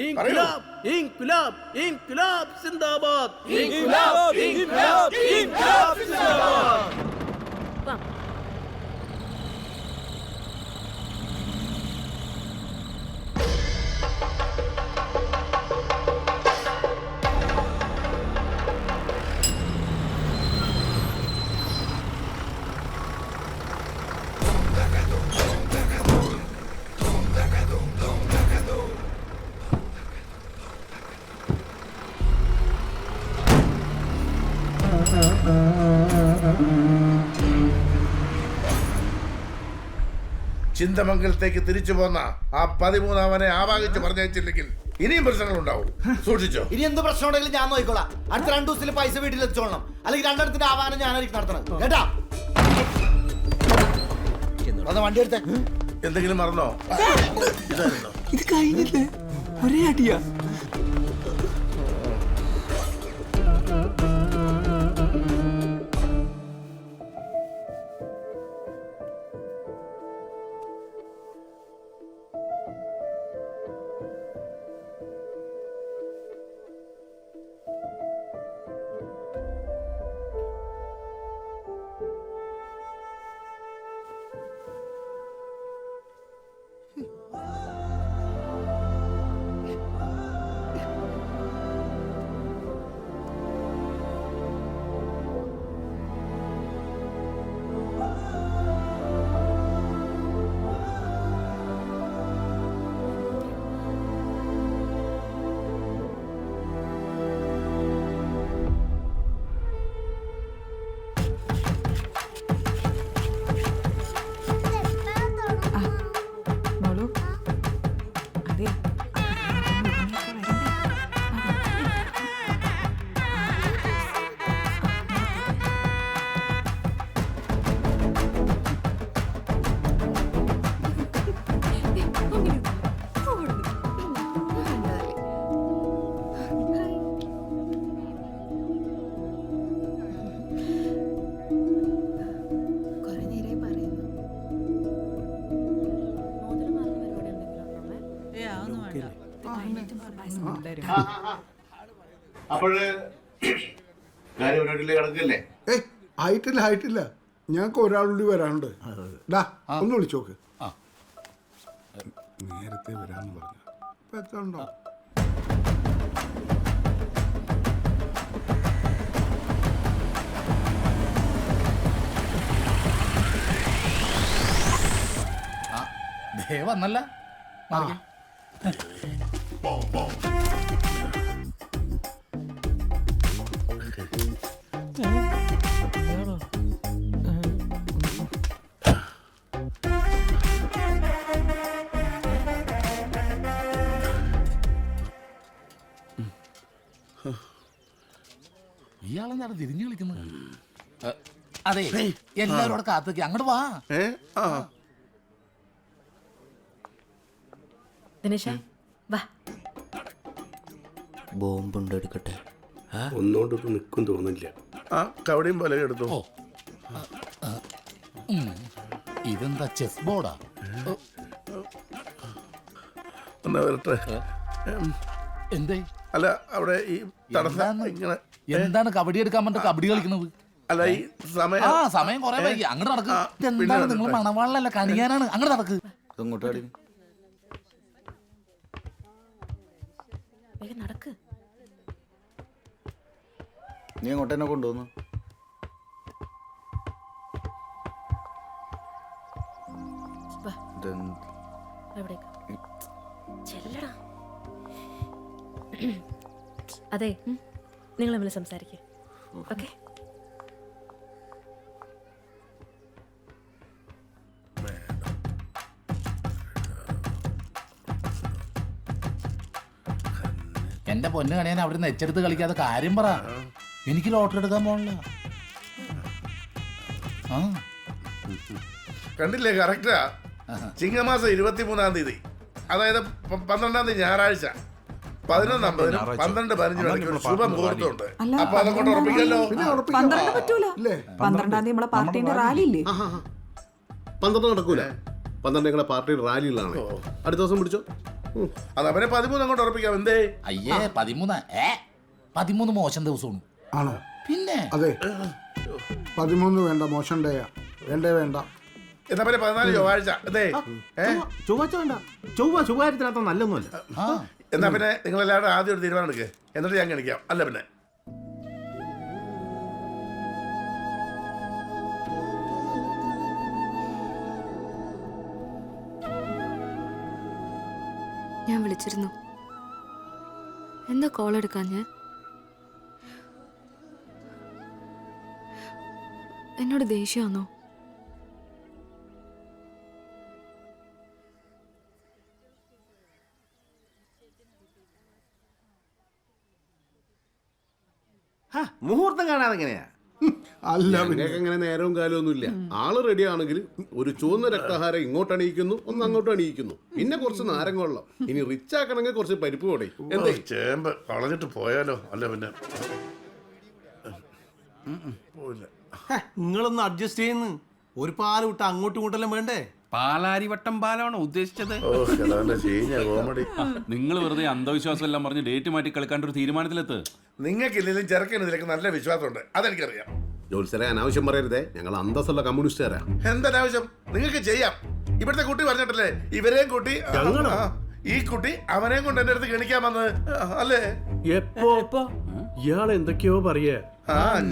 ഇൻക്ലാബ് ഇൻക്ലാബ് ഇൻക്ലാബ് സിന്ദാബാദ് ഇൻക്ലാബ് ഇൻക്ലാബ് ഇൻക്ലാബ് സിന്ദാബാദ്. ചിന്തമംഗലത്തേക്ക് തിരിച്ചു പോന്ന ആ 13 ആവാഹിച്ച് പറഞ്ഞയച്ചില്ലെങ്കിൽ ഇനിയും പ്രശ്നങ്ങളുണ്ടാവും. സൂക്ഷിച്ചോ. ഇനി എന്ത് പ്രശ്നം ഉണ്ടെങ്കിലും ഞാൻ നോക്കിക്കോളാം. അടുത്ത 2 ദിവസത്തിൽ പൈസ വീട്ടിൽ എത്തിച്ചോളണം. അല്ലെങ്കിൽ രണ്ടിടത്തിന്റെ ആവാഹനം ഞാനായിരിക്കും നടത്തണം. കേട്ടാ? വണ്ടി എടുത്തേ. എന്തെങ്കിലും മറന്നോ? ഇത് കഴിഞ്ഞില്ലേ? ഒരേ അടിയാ. ആയിട്ടില്ല. ഞങ്ങൾക്ക് ഒരാളുകൂടി വരാനുണ്ട്. ഒന്ന് വിളിച്ചോക്ക്. നേരത്തെ വരാന്ന് പറഞ്ഞു. ഇപ്പൊ എത്ര ഉണ്ടോ? വന്നല്ല. ഇയാളെന്താണ് തിരിഞ്ഞു കളിക്കുന്നത്? അതെ, എല്ലാവരും അവിടെ കാത്തേക്ക് അങ്ങോട്ട് വാ. ദിനേശ വാ. ബോംബുണ്ട്, എടുക്കട്ടെ. ഒന്നുകൊണ്ട് നിൽക്കും തോന്നില്ല. കവടിയും പോലെ എടുത്തു. ഇതെന്താ ചെസ് ബോർഡാ? എന്നാ വരട്ടെ. എന്തേ? അല്ല, അവിടെ ഈ തടസ്സം ഇങ്ങനെ എന്താണ് കബഡി എടുക്കാൻ പറഞ്ഞ കബഡി കളിക്കുന്നത്? അല്ല, ഈ സമയം കുറെ വൈകി. അങ്ങോട്ട് നടക്ക്. എന്താണ് നിങ്ങൾ മണവാളല്ല കണിയാനാണ്? അങ്ങോട്ട് നടക്ക്. നടക്ക്. നീ അങ്ങോട്ട് തന്നെ കൊണ്ടുവന്നു. അതെ, നിങ്ങൾ തമ്മിൽ സംസാരിക്കുക. ഓക്കെ. എന്റെ പൊന്ന് കണിയാൻ അവിടെ നിന്ന് എച്ചെടുത്ത് കളിക്കാതെ കാര്യം പറ. എനിക്ക് ലോട്ടറി എടുക്കാൻ പോകണില്ല. കണ്ടില്ലേ? കറക്റ്റാ. ചിങ്ങമാസം 23-ാം തീയതി, അതായത് 12-ാം തീയതി ഞായറാഴ്ച 11:50 12:15 ശുഭമുഹൂർത്തമുണ്ട്. അപ്പൊ അതുകൊണ്ട് ഉറപ്പിക്കല്ലോ. 12 പറ്റൂല. 12-ാം തീയതി നമ്മളെ പാർട്ടിന്റെ റാലി ഇല്ലേ? 12 നടക്കൂല. 12 നിങ്ങളെ പാർട്ടിയുടെ റാലിയിലാണ്. അടുത്ത ദിവസം പിടിച്ചോ. അത് അവനെ 13 അങ്ങോട്ട് ഉറപ്പിക്കാം. എന്തേ? അയ്യേ 13 മോശം ദിവസമാണ്. ആണോ? പിന്നെ അതെ 13 വേണ്ട, മോശം ഡേയാ. വേണ്ട. എന്നാ പിന്നെ 14 ചൊവ്വാഴ്ച. എന്തേ? ചൊവ്വാഴ്ച വേണ്ട. ചൊവ്വാഴ്ചത്തിനകത്ത് നല്ലൊന്നുമല്ല. ആ എന്നാ പിന്നെ നിങ്ങളെല്ലാവരും ആദ്യം ഒരു തീരുമാനം എടുക്കുക, എന്നിട്ട് ഞാൻ കാണിക്കാം. അല്ല പിന്നെ ഞാൻ വിളിച്ചിരുന്നു. എന്താ കോൾ എടുക്കാഞ്ഞ്? എന്നോട് ദേഷ്യമാണോ? മുഹൂർത്തം കാണാതെ എങ്ങനെയാ? അല്ല ഞങ്ങൾക്ക് അങ്ങനെ നേരവും കാലമൊന്നുമില്ല. ആള് റെഡി ആണെങ്കിൽ ഒരു ചുവന്ന രക്തഹാരം ഇങ്ങോട്ട് അണിയിക്കുന്നു, ഒന്ന് അങ്ങോട്ട് അണിയിക്കുന്നു, പിന്നെ കുറച്ച് നാരങ്ങ വെള്ളം. ഇനി റിച്ച് ആക്കണമെങ്കിൽ കുറച്ച് പരിപ്പ് പൊടി. എന്തേ ചേമ്പ് കളഞ്ഞിട്ട് പോയാലോ? അല്ല പിന്നെ പോയില്ല. നിങ്ങളൊന്ന് അഡ്ജസ്റ്റ് ചെയ്യുന്നു. ഒരു പാല് വിട്ട് അങ്ങോട്ടും ഇങ്ങോട്ടെല്ലാം വേണ്ടേ? പാലാരിവട്ടം പാലാണോ ഉദ്ദേശിച്ചത്? കോമഡി. നിങ്ങൾ വെറുതെ അന്ധവിശ്വാസം എല്ലാം പറഞ്ഞ് ഡേറ്റ് മാറ്റി കളിക്കാണ്ട് ഒരു തീരുമാനത്തിലെത്ത്. നിങ്ങൾക്കില്ലെങ്കിലും ചെറുക്കനതിലേക്ക് നല്ല വിശ്വാസമുണ്ട്, അതെനിക്കറിയാം. ജോത്സരെ അനാവശ്യം പറയരുതേ, ഞങ്ങൾ അന്തസ്സുള്ള കമ്മ്യൂണിസ്റ്റുകാരാ. എന്താവശ്യം? നിങ്ങൾക്ക് ചെയ്യാം. ഇവിടുത്തെ കുട്ടി പറഞ്ഞിട്ടല്ലേ ഇവരെയും കൂട്ടി ഈ കുട്ടി അവനെയും കൊണ്ട് എന്റെ അടുത്ത് ഗണിക്കാൻ വന്നത് അല്ലേ? എപ്പോ ഇയാൾ എന്തൊക്കെയോ പറയേ.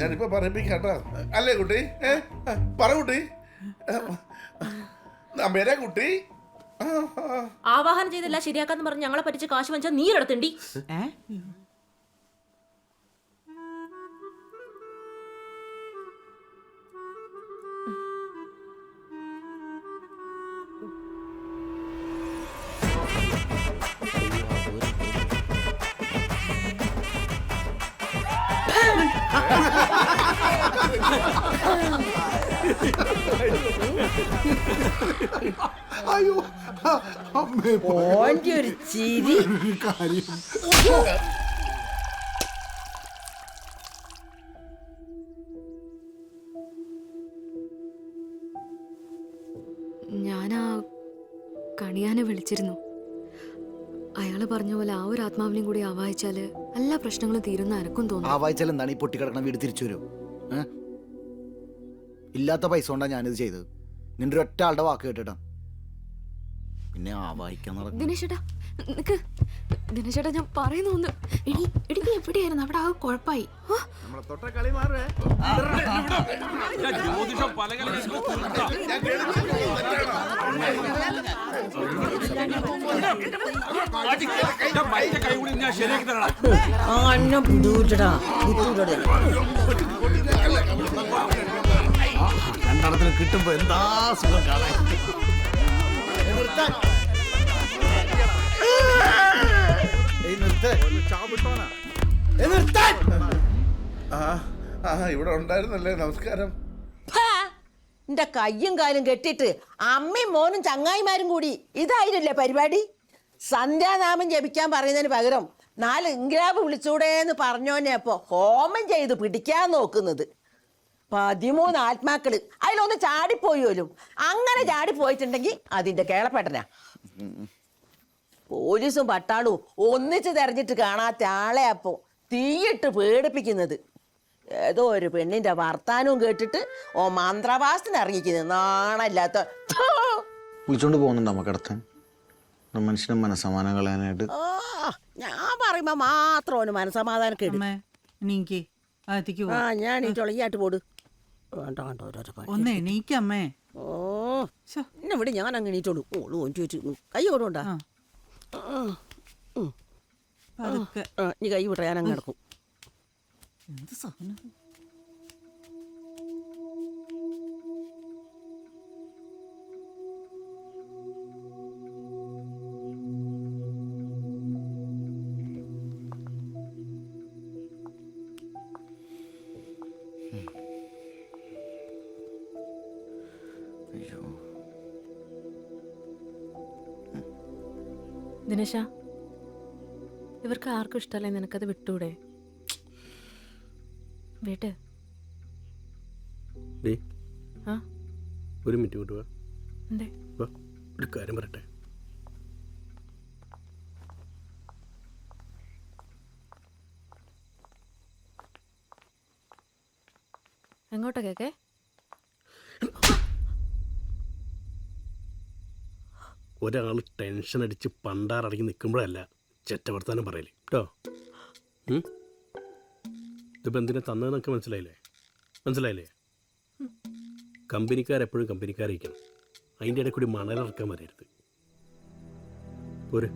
ഞാനിപ്പോ പറയിപ്പിക്കാട്ടോ. അല്ലേ കുട്ടി? പറ കുട്ടി. നമ്മേരെ കുട്ടി ആവാഹനം ചെയ്തെല്ലാം ശരിയാക്കാന്ന് പറഞ്ഞ് ഞങ്ങളെ പറ്റിച്ച് കാശ് വാങ്ങിച്ചാൽ നീരെടുത്തണ്ടി. അയ്യോ അമ്മേ ഒരു ചിരി. കാര്യം ഞാനാ കണിയാനെ വിളിച്ചിരുന്നു. അയാള് പറഞ്ഞ പോലെ ആ ഒരു ആത്മാവിനെയും കൂടി ആവാഹിച്ചാല് എല്ലാ പ്രശ്നങ്ങളും തീരുന്ന എനക്കും തോന്നുന്നു. ആവായിച്ചാൽ എന്താണ് ഈ പൊട്ടിക്കിടക്കണ വീട് തിരിച്ചു വരും? ഇല്ലാത്ത പൈസ കൊണ്ടാണ് ഞാനിത് ചെയ്തത്. നിന്റെ ഒറ്റ ആളുടെ വാക്ക് കേട്ടിട്ടാ പിന്നെ ആവാഹിക്കാൻ നടക്കും. ദിനേശേട്ടാ നിക്ക്. ദിനേശേട്ടാ ഞാൻ പറയുന്നു ഒന്ന്. എടി നീ എവിടെയായിരുന്നു? അവിടെ ആ കുഴപ്പമായി. കളി മാറേ. രണ്ടെണ്ണത്തിന് കിട്ടുമ്പോ എന്താ സുഖം കാണാൻ. ഇവിടെ ഉണ്ടായിരുന്നല്ലേ? നമസ്കാരം. എന്റെ കയ്യും കാലും കെട്ടിട്ട് അമ്മയും മോനും ചങ്ങായിമാരും കൂടി ഇതായിരുന്നില്ലേ പരിപാടി? സന്ധ്യാനാമം ജപിക്കാൻ പറയുന്നതിന് പകരം 4 ഇംഗ്രാബ് വിളിച്ചൂടേന്ന് പറഞ്ഞോനെ അപ്പൊ ഹോമം ചെയ്ത് പിടിക്കാൻ നോക്കുന്നത്. 13 ആത്മാക്കള് അതിലൊന്ന് ചാടിപ്പോയോലും. അങ്ങനെ ചാടിപ്പോയിട്ടുണ്ടെങ്കിൽ അതിന്റെ കേളപ്പെട്ടനാ. പോലീസും പട്ടാളവും ഒന്നിച്ച് തെരഞ്ഞിട്ട് കാണാത്ത ആളെ അപ്പോ തീയിട്ട് പേടിപ്പിക്കുന്നത്. ഏതോ ഒരു പെണ്ണിന്റെ വർത്താനവും കേട്ടിട്ട് ഓ മന്ത്രവാസത്തിന് ഇറങ്ങിക്കുന്നത്. നാണല്ലാത്ത വിളിച്ചോണ്ട് പോകുന്നുണ്ടോ മക്കടത്താൻ? മനുഷ്യനെ മനസ്സമാനം കളയാനായിട്ട്. ഞാൻ പറയുമ്പോ മാത്രം ഓന് മനസ്സമാധാനം കേട്ടു. ഞാൻ എണീറ്റോളായിട്ട് പോട്. ഒന്ന് എണീക്കമ്മേ. ഓ എന്നെ ഇവിടെ ഞാൻ അങ്ങ് എണീറ്റോളൂ. ഓള് ഓൻ ചോദിച്ചു കൈ കൊടുണ്ടാ. നീ കൈ വിട്ട ഞാൻ അങ്ങ് കിടക്കും. എന്ത് സാധനം? ദിനേശ, ഇവർക്ക് ആർക്കും ഇഷ്ടമല്ലേ നിനക്കത് വിട്ടൂടെ? വീട്ട് ഒരു മിനിറ്റ് വിട്ടുവാ. എന്തേ? ഒരു കാര്യം പറയട്ടെ. എങ്ങോട്ടാ കേക്കേ? ഒരാൾ ടെൻഷൻ അടിച്ച് പണ്ടാറടങ്ങി നിൽക്കുമ്പോഴല്ല ചെറ്റവർത്താനം പറയല് കേട്ടോ. ഇതിപ്പോൾ എന്തിനാ തന്നതെന്നൊക്കെ മനസ്സിലായില്ലേ? കമ്പനിക്കാരെപ്പോഴും കമ്പനിക്കാരായിരിക്കണം. അതിൻ്റെ ഇടയിൽ കൂടി മണലിറക്കാൻ വരരുത്. പോരെ.